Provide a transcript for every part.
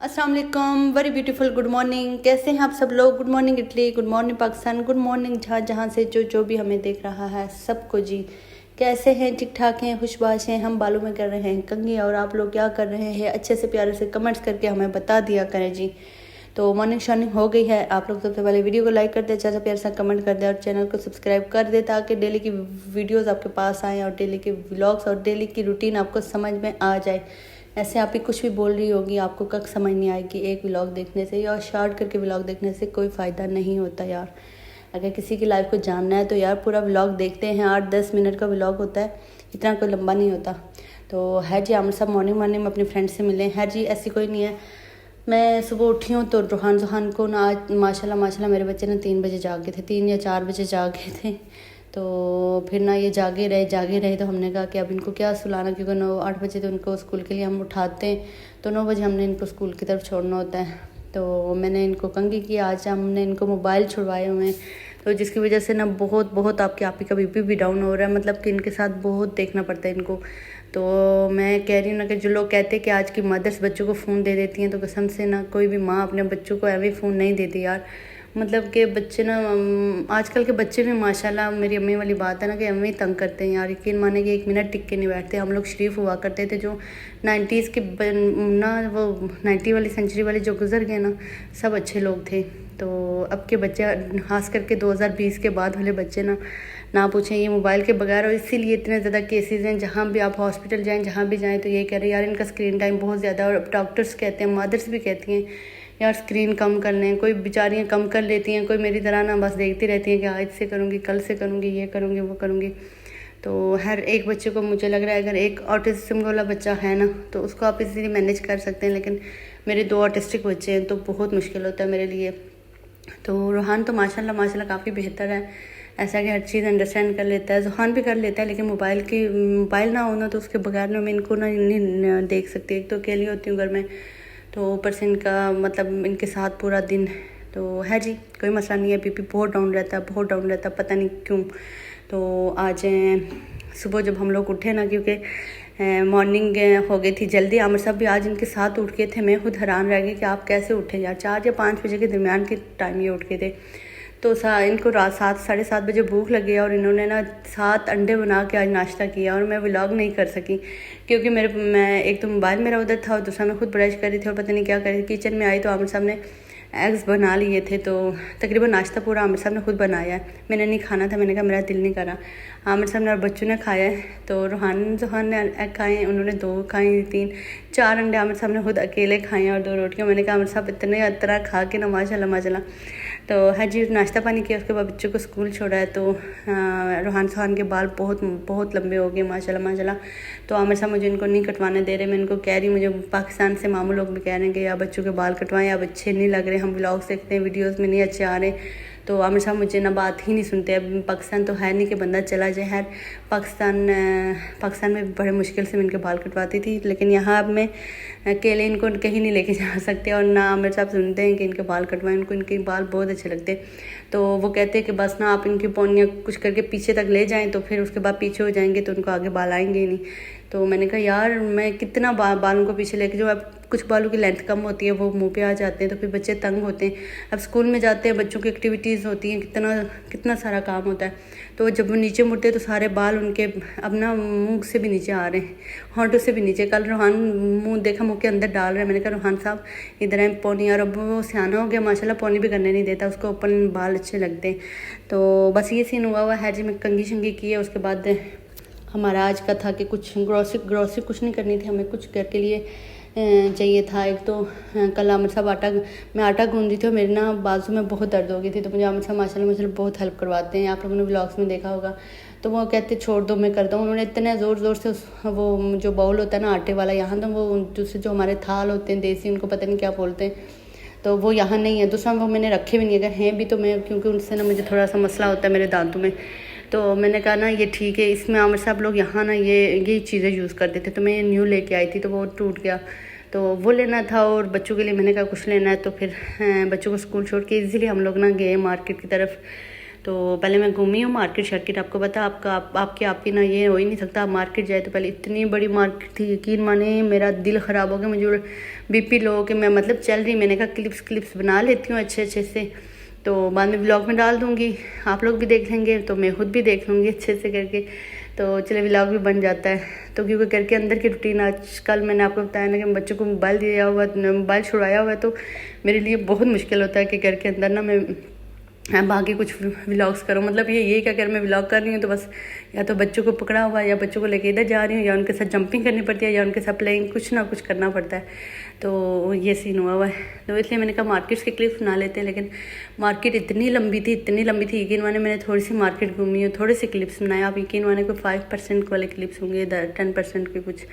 अस्सलाम वालेकुम, very beautiful good morning. कैसे हैं आप सब लोग? Good morning Italy, good morning Pakistan, good morning जहाँ जहाँ से जो भी हमें देख रहा है सबको जी। कैसे हैं? ठीक ठाक हैं, खुशबाश हैं? हम बालों में कर रहे हैं कंघी और आप लोग क्या कर रहे हैं? अच्छे से प्यारे से कमेंट्स करके हमें बता दिया करें जी। तो मॉर्निंग शॉर्निंग हो गई है। आप लोग सबसे पहले वीडियो को लाइक कर दे, अच्छा सा प्यार सा कमेंट कर दे और चैनल को सब्सक्राइब कर दे ताकि डेली की वीडियोस आपके पास आएँ और डेली के व्लॉग्स और डेली की रूटीन आपको समझ में आ जाए। ऐसे आप ही कुछ भी बोल रही होगी, आपको कब समझ नहीं आएगी। एक व्लॉग देखने से या शॉर्ट करके व्लॉग देखने से कोई फ़ायदा नहीं होता यार। अगर किसी की लाइफ को जानना है तो यार पूरा व्लॉग देखते हैं। 8-10 मिनट का व्लॉग होता है, इतना कोई लंबा नहीं होता। तो है जी, हम सब मॉर्निंग मॉर्निंग में अपनी फ्रेंड से मिले हैं जी। ऐसी कोई नहीं है। मैं सुबह उठी हूँ तो रूहान को ना आज माशाल्लाह मेरे बच्चे ना 3 बजे जागे थे, 3 या 4 बजे जागे थे। तो फिर ना ये जागे रहे तो हमने कहा कि अब इनको क्या सुलाना, क्योंकि 9-8 बजे तो उनको स्कूल के लिए हम उठाते हैं, तो 9 बजे हमने इनको स्कूल की तरफ छोड़ना होता है। तो मैंने इनको कंघी किया, आज हमने इनको मोबाइल छुड़वाए हुए हैं, तो जिसकी वजह से ना बहुत आपके आप ही का बीपी भी डाउन हो रहा है। मतलब कि इनके साथ बहुत देखना पड़ता है इनको। तो मैं कह रही हूँ ना कि जो लोग कहते हैं कि आज की मदर्स बच्चों को फ़ोन दे देती हैं, तो कसम से ना कोई भी माँ अपने बच्चों को ऐसे फ़ोन नहीं देती यार। मतलब कि बच्चे ना आजकल के बच्चे भी माशाल्लाह, मेरी अम्मी वाली बात है ना कि अम्मी तंग करते हैं यार। यकीन माने कि 1 मिनट टिक के नहीं बैठते। हम लोग शरीफ हुआ करते थे जो 90s के ना, वो 90 वाली सेंचुरी वाले जो गुजर गए ना, सब अच्छे लोग थे। तो अब के बच्चे, खास करके 2020 के बाद वाले बच्चे ना पूछें, ये मोबाइल के बगैर। और इसीलिए इतने ज़्यादा केसेस हैं, जहाँ भी आप हॉस्पिटल जाएं, जहाँ भी जाएं तो ये कह रहे हैं यार इनका स्क्रीन टाइम बहुत ज़्यादा है। और डॉक्टर्स कहते हैं, मदर्स भी कहती हैं यार स्क्रीन कम कर लें। कोई बेचारियाँ कम कर लेती हैं, कोई मेरी तरह ना बस देखती रहती हैं कि आज से करूँगी, कल से करूँगी, ये करूँगी, वो करूँगी। तो हर एक बच्चे को मुझे लग रहा है, अगर एक ऑटिज्म वाला बच्चा है ना तो उसको आप इजीली मैनेज कर सकते हैं, लेकिन मेरे 2 ऑटिस्टिक बच्चे हैं तो बहुत मुश्किल होता है मेरे लिए। तो रूहान तो माशाल्लाह काफ़ी बेहतर है, ऐसा कि हर चीज़ अंडरस्टैंड कर लेता है। जुहान भी कर लेता है, लेकिन मोबाइल ना होना तो उसके बगैर ना मैं इनको ना नहीं देख सकती। एक तो अकेली होती हूँ घर में, तो ऊपर से इनका मतलब इनके साथ पूरा दिन। तो है जी, कोई मसला नहीं है। बीपी बहुत डाउन रहता है, पता नहीं क्यों। तो आज सुबह जब हम लोग उठे ना, क्योंकि मॉर्निंग हो गई थी जल्दी, आमिर साहब भी आज इनके साथ उठ गए थे। मैं खुद हैरान रह गई कि आप कैसे उठे यार। 4 या 5 बजे के दरमियान के टाइम ये उठ गए थे। तो इनको रात 7-7:30 बजे भूख लगी और इन्होंने ना 7 अंडे बना के आज नाश्ता किया। और मैं व्लॉग नहीं कर सकी क्योंकि मैं एक तो मोबाइल मेरा उधर था और दूसरा मैं खुद ब्रश कर रही थी और पता नहीं क्या कर रही थी। किचन में आई तो आमिर साहब ने एग्स बना लिए थे, तो तकरीबन नाश्ता पूरा आमिर साहब ने खुद बनाया है। मैंने नहीं खाना था, मैंने कहा मेरा दिल नहीं करा। आमिर साहब ने और बच्चों ने खाया है। तो जुहान ने एग खाए, उन्होंने 2 खाए, 3-4 अंडे आमिर साहब ने खुद अकेले खाए और 2 रोटियाँ। मैंने कहा आमिर साहब इतने तरह खा के ना माशाल्लाह। तो है जी, नाश्ता पानी किया, उसके बाद बच्चों को स्कूल छोड़ा है। तो रूहान के बाल बहुत लंबे हो गए माशाल्लाह। तो आमिर साहब मुझे इनको नहीं कटवाने दे रहे। मैं इनको कह रही, मुझे पाकिस्तान से मामू लोग भी कह रहे हैं कि यार बच्चों के बाल कटवाएं, अब अच्छे नहीं लग रहे, हम व्लॉग्स देखते हैं, वीडियोस में नहीं अच्छे आ रहे। तो आमिर साहब मुझे ना बात ही नहीं सुनते। अब पाकिस्तान तो है नहीं कि बंदा चला जाए। है पाकिस्तान में बड़े मुश्किल से मैं इनके बाल कटवाती थी, लेकिन यहाँ अब मैं अकेले इनको कहीं नहीं लेके जा सकते। और ना आमिर साहब सुनते हैं कि इनके बाल कटवाएं, उनको इनके बाल बहुत अच्छे लगते हैं। तो वो कहते हैं कि बस ना आप इनकी पौनियाँ कुछ करके पीछे तक ले जाएं, तो फिर उसके बाद पीछे हो जाएंगे तो उनको आगे बाल आएंगे ही नहीं। तो मैंने कहा यार मैं कितना बालों को पीछे लेके जो, अब कुछ बालों की लेंथ कम होती है वो मुंह पे आ जाते हैं, तो फिर बच्चे तंग होते हैं। अब स्कूल में जाते हैं, बच्चों की एक्टिविटीज़ होती हैं, कितना सारा काम होता है। तो जब वो नीचे मुड़ते हैं तो सारे बाल उनके अब ना मुँह से भी नीचे आ रहे हैं, होंठों से भी नीचे। कल रूहान मुँह देखा, मुँह के अंदर डाल रहे हैं। मैंने कहा रूहान साहब इधर है पौनी। और अब वो सियाना हो गया माशाल्लाह, पौनी भी करने नहीं देता, उसको ओपन बाल अच्छे लगते हैं। तो बस ये सीन हुआ है जी। मैं कंघी शंगी की है। उसके बाद हमारा आज का था कि कुछ ग्रॉसरी कुछ नहीं करनी थी, हमें कुछ घर के लिए चाहिए था। एक तो कल आमिर साहब मैं आटा गूंद रही थी और मेरे ना बाजू में बहुत दर्द हो गई थी। तो मुझे आमिर साहब माशाल्लाह बहुत हेल्प करवाते हैं, आप लोगों ने व्लॉग्स में देखा होगा। तो वो कहते छोड़ दो मैं करता हूँ। उन्होंने इतने ज़ोर से वो जो बाउल होता है ना आटे वाला, यहाँ तो वो दूसरे जो हमारे थाल होते हैं देसी, उनको पता नहीं क्या बोलते हैं, तो वो यहाँ नहीं है। दूसरा वो मैंने रखे भी नहीं, अगर हैं भी तो मैं, क्योंकि उनसे ना मुझे थोड़ा सा मसला होता है मेरे दांतों में। तो मैंने कहा ना ये ठीक है, इसमें आमिर साहब लोग यहाँ ना ये चीज़ें यूज़ करते थे, तो मैं न्यू लेके आई थी तो वो टूट गया, तो वो लेना था। और बच्चों के लिए मैंने कहा कुछ लेना है, तो फिर बच्चों को स्कूल छोड़ के इजीली हम लोग ना गए मार्केट की तरफ। तो पहले मैं घूमी हूँ मार्केट शार्केट, आपको पता आपके आप ही ना ये हो ही नहीं सकता। आप मार्केट जाए तो पहले इतनी बड़ी मार्केट थी, यकीन माने मेरा दिल ख़राब हो गया, मुझे बीपी लो कि मैं मतलब चल रही, मैंने कहा क्लिप्स बना लेती हूँ अच्छे से, तो बाद में व्लॉग में डाल दूँगी, आप लोग भी देख लेंगे, तो मैं खुद भी देख लूँगी अच्छे से करके, तो चले व्लॉग भी बन जाता है। तो क्योंकि घर के अंदर की रूटीन, आजकल मैंने आपको बताया ना कि बच्चों को मोबाइल दिया हुआ, मोबाइल छुड़ाया हुआ है, तो मेरे लिए बहुत मुश्किल होता है कि घर के अंदर ना मैं बाकी कुछ व्लॉग्स करूँ। मतलब ये कि अगर मैं व्लॉग कर रही हूँ तो बस या तो बच्चों को पकड़ा हुआ है, या बच्चों को लेके इधर जा रही हूँ, या उनके साथ जंपिंग करनी पड़ती है, या उनके साथ प्लेइंग, कुछ ना कुछ करना पड़ता है। तो ये सीन हुआ है, तो इसलिए मैंने कहा मार्केट्स के क्लिप्स बना लेते हैं। लेकिन मार्केट इतनी लंबी थी यकीन माने मैंने थोड़ी सी मार्केट घूमी है, थोड़े से क्लिप्स बनाए। आप यकीन माने कोई 5% वाले क्लिप्स होंगे, 10% के कुछ।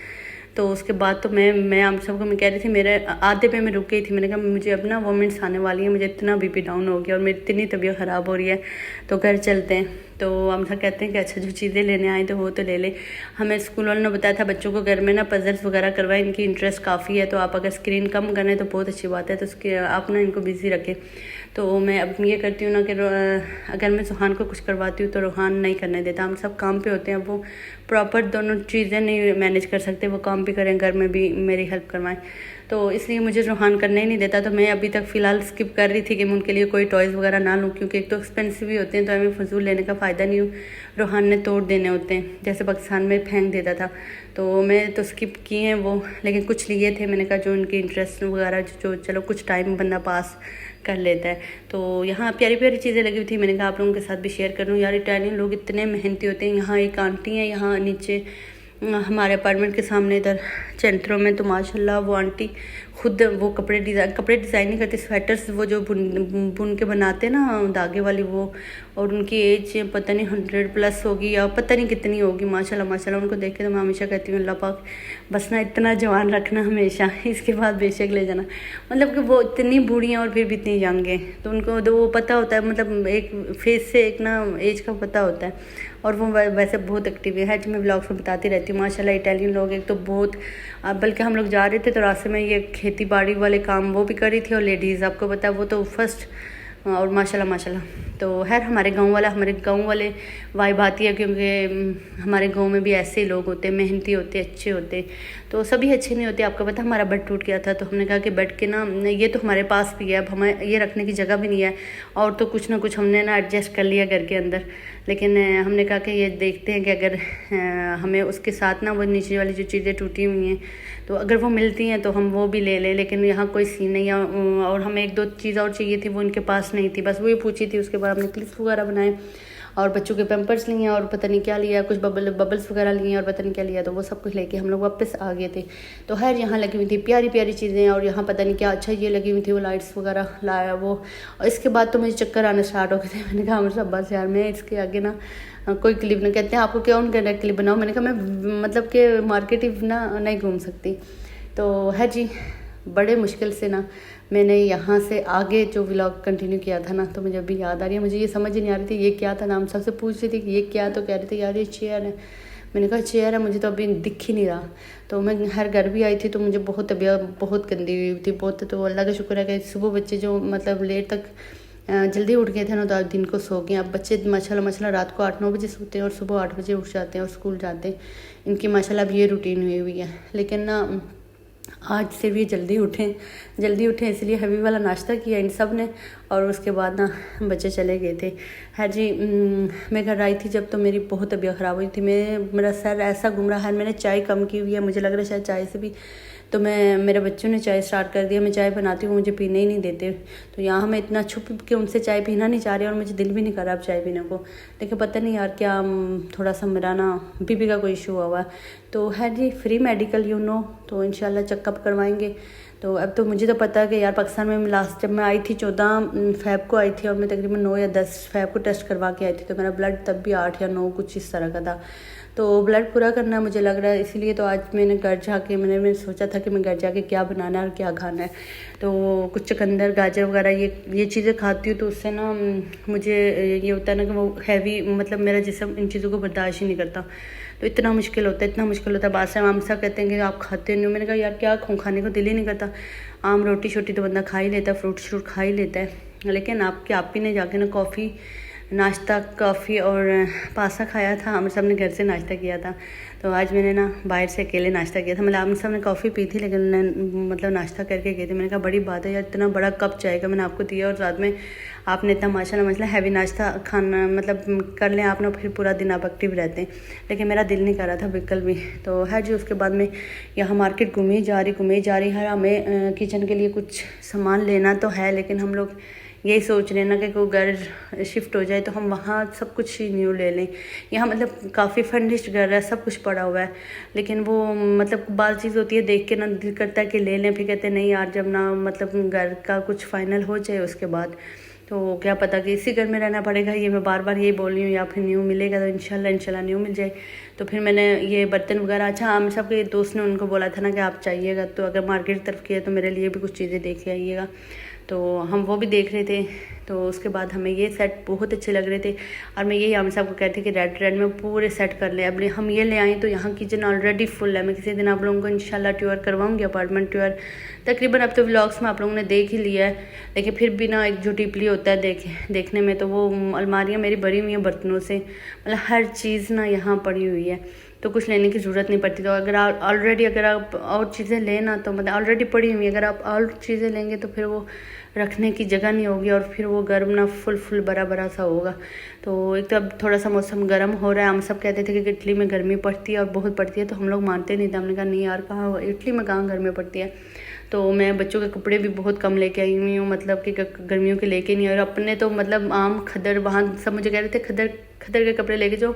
तो उसके बाद तो मैं आप सबको मैं कह रही थी, मेरे आधे पे मैं रुक गई थी। मैंने कहा मुझे अब ना वोमेंट्स आने वाली है, मुझे इतना बीपी डाउन हो गया और मेरी इतनी तबीयत ख़राब हो रही है, तो घर चलते हैं। तो हम सब कहते हैं कि अच्छा जो चीज़ें लेने आए तो वो तो ले ले। हमें स्कूल वालों ने बताया था बच्चों को घर में ना पजल्स वगैरह करवाएं, इनकी इंटरेस्ट काफ़ी है, तो आप अगर स्क्रीन कम करें तो बहुत अच्छी बात है, तो उसके आप ना इनको बिज़ी रखें। तो मैं अब ये करती हूँ ना कि अगर मैं सुहान को कुछ करवाती हूँ तो रूहान नहीं करने देता। हम सब काम पे होते हैं, वो प्रॉपर दोनों चीज़ें नहीं मैनेज कर सकते, वो काम भी करें, घर में भी मेरी हेल्प करवाएं, तो इसलिए मुझे रूहान करने ही नहीं देता। तो मैं अभी तक फ़िलहाल स्किप कर रही थी कि मैं उनके लिए कोई टॉयज़ वगैरह ना लूँ, क्योंकि एक तो एक्सपेंसिव भी होते हैं, तो हमें फजूल लेने का फ़ायदा नहीं हो। रूहान ने तोड़ देने होते हैं, जैसे पाकिस्तान में फेंक देता था, तो मैं तो स्किप किए हैं वो। लेकिन कुछ लिए थे, मैंने कहा जो उनकी इंटरेस्ट वगैरह जो चलो कुछ टाइम बंदा पास कर लेता है। तो यहाँ प्यारी प्यारी चीज़ें लगी हुई थी, मैंने कहा आप लोगों के साथ भी शेयर करूँ। यार इटालियन लोग इतने मेहनती होते हैं। यहाँ एक आंटी है, यहाँ नीचे हमारे अपार्टमेंट के सामने इधर सेंटरों में, तो माशाल्लाह वो आंटी खुद वो कपड़े डिज़ाइन नहीं करती, स्वेटर्स वो जो बुन के बनाते हैं ना धागे वाली वो, और उनकी एज पता नहीं 100+ होगी या पता नहीं कितनी होगी। माशाल्लाह उनको देख के तो मैं हमेशा कहती हूँ अल्लाह पाक बस ना इतना जवान रखना हमेशा, इसके बाद बेशक ले जाना। मतलब कि वो इतनी बूढ़ी हैं और फिर भी इतनी यंग हैं, तो उनको तो वो पता होता है, मतलब एक फेस से एक ना एज का पता होता है, और वो वैसे बहुत एक्टिव है। मैं ब्लॉग्स में बताती रहती हूँ माशाल्लाह इटालियन लोग एक तो बहुत, बल्कि हम लोग जा रहे थे तो रास्ते में ये खेती बाड़ी वाले काम वो भी कर रही थी, और लेडीज़ आपको पता है वो तो फर्स्ट, और माशाल्लाह। तो हमारे गांव वाले वाइब आती है, क्योंकि हमारे गांव में भी ऐसे ही लोग होते हैं, मेहनती होते, अच्छे होते। तो सभी अच्छे नहीं होते, आपको पता हमारा बेड टूट गया था, तो हमने कहा कि बेड के ना ये तो हमारे पास भी है, अब हमें ये रखने की जगह भी नहीं है, और तो कुछ ना कुछ हमने ना एडजस्ट कर लिया घर के अंदर। लेकिन हमने कहा कि ये देखते हैं कि अगर हमें उसके साथ ना वो नीचे वाली जो चीज़ें टूटी हुई हैं तो अगर वो मिलती हैं तो हम वो भी ले लें। लेकिन यहाँ कोई सीन नहीं है, और हमें 1-2 चीज़ और चाहिए थी, वो इनके पास नहीं थी, बस वही पूछी थी। उसके बाद हमने क्लिप्स वगैरह बनाए, और बच्चों के पैम्पर्स लिए, और पता नहीं क्या लिया, कुछ बबल्स वगैरह लिए, और पता नहीं क्या लिया, तो वो सब कुछ लेके हम लोग वापस आ गए थे। तो यहाँ लगी हुई थी प्यारी प्यारी चीज़ें, और यहाँ पता नहीं क्या अच्छा ये लगी हुई थी, वो लाइट्स वगैरह लाया वो। और इसके बाद तो मुझे चक्कर आना स्टार्ट हो गए थे। मैंने कहा मेरे अब्बा से यार मैं इसके आगे ना कोई क्लिप नहीं, कहते हैं आपको क्या उन कहना क्लिप बनाओ। मैंने कहा मैं मतलब कि मार्केट ही ना नहीं घूम सकती। तो जी बड़े मुश्किल से ना मैंने यहाँ से आगे जो व्लॉग कंटिन्यू किया था ना, तो मुझे अभी याद आ रही है, मुझे ये समझ ही नहीं आ रही थी ये क्या था। नाम सबसे पूछ रही थी कि ये क्या, तो कह रहे थे यार ये चेयर है। मैंने कहा चेयर है, मुझे तो अभी दिख ही नहीं रहा। तो मैं घर भी आई थी, तो मुझे बहुत तबीयत बहुत गंदी हुई थी बहुत। तो अल्लाह का शुक्र है कि सुबह बच्चे जो मतलब लेट तक जल्दी उठ गए थे ना, तो आज दिन को सो गए। अब बच्चे माशाल्लाह रात को 8-9 बजे सोते हैं और सुबह 8 बजे उठ जाते हैं और स्कूल जाते हैं। इनकी माशाल्लाह अब ये रूटीन हुई है। लेकिन ना आज से भी जल्दी उठे इसलिए हैवी वाला नाश्ता किया इन सब ने, और उसके बाद ना बच्चे चले गए थे। जी मैं घर आई थी जब, तो मेरी बहुत तबीयत ख़राब हुई थी। मेरा सर ऐसा घूम रहा है, मैंने चाय कम की हुई है, मुझे लग रहा है शायद चाय से भी। तो मेरे बच्चों ने चाय स्टार्ट कर दिया, मैं चाय बनाती हूँ, मुझे पीने ही नहीं देते। तो यहाँ मैं इतना छुप के उनसे चाय पीना नहीं चाह रही, और मुझे दिल भी नहीं कर रहा अब चाय पीने को। लेकिन पता नहीं यार क्या थोड़ा सा मेरा ना बीपी का कोई इशू हुआ है। तो जी फ्री मेडिकल तो इंशाल्लाह चेकअप करवाएंगे। तो अब तो मुझे तो पता है कि यार पाकिस्तान में लास्ट जब मैं आई थी 14 फ़रवरी को आई थी, और मैं तकरीबन 9 या 10 फ़रवरी को टेस्ट करवा के आई थी। तो मेरा ब्लड तब भी 8 या 9 कुछ इस तरह का था। तो ब्लड पूरा करना मुझे लग रहा है, इसीलिए तो आज मैंने घर जाके मैंने सोचा था कि मैं घर जाके क्या बनाना है और क्या खाना है। तो कुछ चुकंदर गाजर वगैरह ये चीज़ें खाती हूँ, तो उससे ना मुझे ये होता है ना कि वो हैवी, मतलब मेरा जिस्म इन चीज़ों को बर्दाश्त ही नहीं करता। तो इतना मुश्किल होता है। बाद से आम सा कहते हैं कि आप खाते नहीं हो। मैंने कहा यार क्या खाऊं, खाने को दिल ही नहीं करता। आम रोटी छोटी तो बंदा खा ही लेता है, फ्रूट खा ही लेता है। लेकिन आप ही ने जाके ना कॉफ़ी नाश्ता कॉफ़ी और पास्ता खाया था। आमिर साहब ने घर से नाश्ता किया था, तो आज मैंने ना बाहर से अकेले नाश्ता किया था। मतलब आमिर साहब ने कॉफ़ी पी थी, लेकिन उन्होंने मतलब नाश्ता करके गए थे। मैंने कहा बड़ी बात है यार, इतना बड़ा कप चाय का मैंने आपको दिया और साथ में आपने इतना माशाल्लाह हैवी नाश्ता खाना मतलब कर लें आप ना, फिर पूरा दिन आप एक्टिव रहते हैं। लेकिन मेरा दिल नहीं कर रहा था बिल्कुल भी। तो है जी, उसके बाद में यहाँ मार्केट घूमी जा रही है। हमें किचन के लिए कुछ सामान लेना तो है, लेकिन हम लोग यही सोच रहे हैं ना कि कोई घर शिफ्ट हो जाए तो हम वहाँ सब कुछ ही न्यू ले लें। यहाँ मतलब काफ़ी फर्निश्ड घर है, सब कुछ पड़ा हुआ है, लेकिन वो मतलब बात चीज़ होती है देख के ना दिल करता है कि ले लें, फिर कहते हैं नहीं यार, जब ना मतलब घर का कुछ फाइनल हो जाए उसके बाद तो क्या पता कि इसी घर में रहना पड़ेगा। ये मैं बार बार यही बोल रही हूँ, या फिर न्यू मिलेगा तो इंशाल्लाह न्यू मिल जाए। तो फिर मैंने ये बर्तन वगैरह, अच्छा आमिर साहब के दोस्त ने उनको बोला था ना कि आप चाहिएगा तो अगर मार्केट तरफ की है तो मेरे लिए भी कुछ चीज़ें देख के आइएगा। तो हम वो भी देख रहे थे। तो उसके बाद हमें ये सेट बहुत अच्छे लग रहे थे, और मैं यही आमिर साहब को कहती कि रेड में पूरे सेट कर ले। अब हम ये ले आए तो यहाँ किचन ऑलरेडी फुल है। मैं किसी दिन आप लोगों को इंशाल्लाह टूर करवाऊंगी, अपार्टमेंट टूर। तकरीबन अब तो व्लॉग्स में आप लोगों ने देख ही लिया है, लेकिन फिर भी ना एक जो डीपली होता है देखने में, तो वो अलमारियाँ मेरी भरी हुई हैं बर्तनों से। मतलब हर चीज़ ना यहाँ पड़ी हुई है, तो कुछ लेने की ज़रूरत नहीं पड़ती। तो अगर आप ऑलरेडी अगर आप और चीज़ें लेना तो मतलब ऑलरेडी पड़ी हुई, अगर आप और चीज़ें लेंगे तो फिर वो रखने की जगह नहीं होगी, और फिर वो गर्म ना फुल बड़ा सा होगा। तो एक तो अब थोड़ा सा मौसम गर्म हो रहा है। हम सब कहते थे कि इटली में गर्मी पड़ती है और बहुत पड़ती है, तो हम लोग मानते नहीं थे। हमने कहा नहीं यार, कहाँ इटली में कहाँ गर्मी पड़ती है। तो मैं बच्चों के कपड़े भी बहुत कम लेके आई हुई हूँ, मतलब कि गर्मियों के लेके नहीं। और अपने तो मतलब आम खदर, वहाँ सब मुझे कह रहे थे खदर के कपड़े लेके जो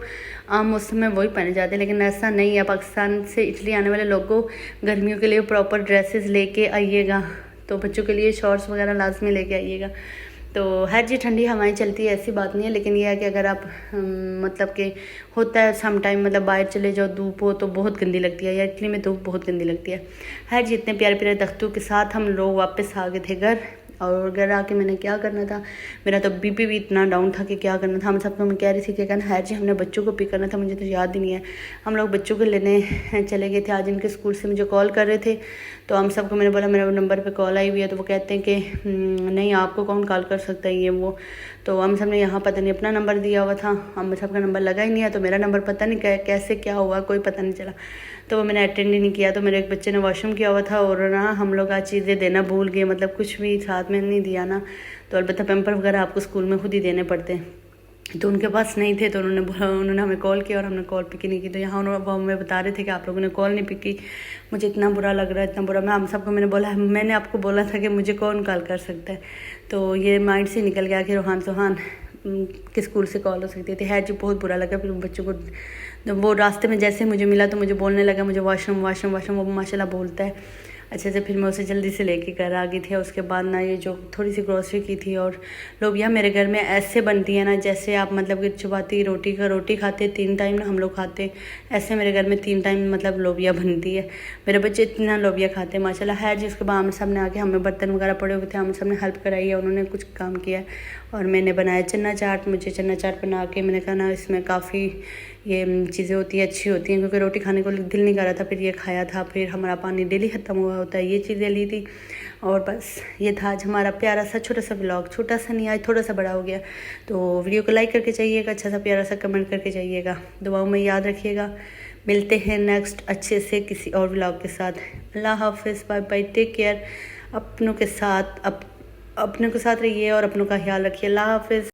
आम मौसम में वही पहने जाते हैं, लेकिन ऐसा नहीं है। पाकिस्तान से इटली आने वाले लोगों को गर्मियों के लिए प्रॉपर ड्रेसेस लेके आइएगा, तो बच्चों के लिए शॉर्ट्स वगैरह लाजमी लेके आइएगा। तो हर जी ठंडी हवाएं चलती है, ऐसी बात नहीं है, लेकिन यह है कि अगर आप मतलब कि होता है सम टाइम, मतलब बाहर चले जाओ धूप हो तो बहुत गंदी लगती है, या इटली में धूप बहुत गंदी लगती है। हर जी इतने प्यारे प्यारे तख्तों के साथ हम लोग वापस आ गए थे घर। और घर आके मैंने क्या करना था, मेरा तो बीपी भी इतना डाउन था कि क्या करना था। हम सबको मैं कह रही थी कि कहना है जी, हमने बच्चों को पिक करना था, मुझे तो याद ही नहीं है। हम लोग बच्चों को लेने चले गए थे। आज इनके स्कूल से मुझे कॉल कर रहे थे, तो हम सबको मैंने बोला मेरा नंबर पे कॉल आई हुई है। तो वो कहते हैं कि नहीं, आपको कौन कॉल कर सकता है, ये वो। तो हम सब ने यहाँ पता नहीं अपना नंबर दिया हुआ था, हम सबका नंबर लगा ही नहीं है, तो मेरा नंबर पता नहीं कैसे क्या हुआ, कोई पता नहीं चला। तो वो मैंने अटेंड ही नहीं किया। तो मेरे एक बच्चे ने वॉशरूम किया हुआ था, और ना हम लोग आज चीज़ें देना भूल गए, मतलब कुछ भी साथ में नहीं दिया ना। तो अलबत्ता पेम्पर वगैरह आपको स्कूल में खुद ही देने पड़ते हैं, तो उनके पास नहीं थे। तो उन्होंने हमें कॉल किया और हमने कॉल पिक नहीं की। तो यहाँ वो हमें बता रहे थे कि आप लोगों ने कॉल नहीं पिक की। मुझे इतना बुरा लग रहा है, इतना बुरा। मैं हम सबको मैंने आपको बोला था कि मुझे कौन कॉल कर सकता है, तो ये माइंड से निकल गया कि रोहान के स्कूल से कॉल हो सकती थी। है जी, बहुत बुरा लगा। फिर बच्चों को वो रास्ते में जैसे मुझे मिला तो मुझे बोलने लगा मुझे वॉशरूम, वो माशाल्लाह बोलता है अच्छे से। फिर मैं उसे जल्दी से लेके घर आ गई थी। उसके बाद ना ये जो थोड़ी सी ग्रोसरी की थी, और लोबिया मेरे घर में ऐसे बनती है ना जैसे आप मतलब कि चपाती रोटी खाते 3 टाइम ना हम लोग खाते, ऐसे मेरे घर में 3 टाइम मतलब लोबिया बनती है। मेरे बच्चे इतना लोबिया खाते हैं माशाल्लाह। है जी, उसके बाद आमिर साहब ने आके हमें बर्तन वगैरह पड़े हुए थे, आमिर साहब ने हेल्प कराई है, उन्होंने कुछ काम किया और मैंने बनाया चना चाट। मुझे चना चाट बना के मैंने कहा ना इसमें काफ़ी ये चीज़ें होती है, अच्छी होती हैं, क्योंकि रोटी खाने को दिल नहीं कर रहा था। फिर ये खाया था, फिर हमारा पानी डेली ख़त्म हुआ होता है, ये चीज़ें ली थी। और बस ये था आज हमारा प्यारा सा छोटा सा व्लॉग। छोटा सा नहीं, आज थोड़ा सा बड़ा हो गया। तो वीडियो को लाइक करके जाइएगा, अच्छा सा प्यारा सा कमेंट करके जाइएगा, दुआओं में याद रखिएगा। मिलते हैं नेक्स्ट अच्छे से किसी और व्लॉग के साथ। अल्लाह हाफिज़, बाय बाय, टेक केयर। अपनों के साथ रहिए और अपनों का ख्याल रखिए। अल्लाह हाफिज़।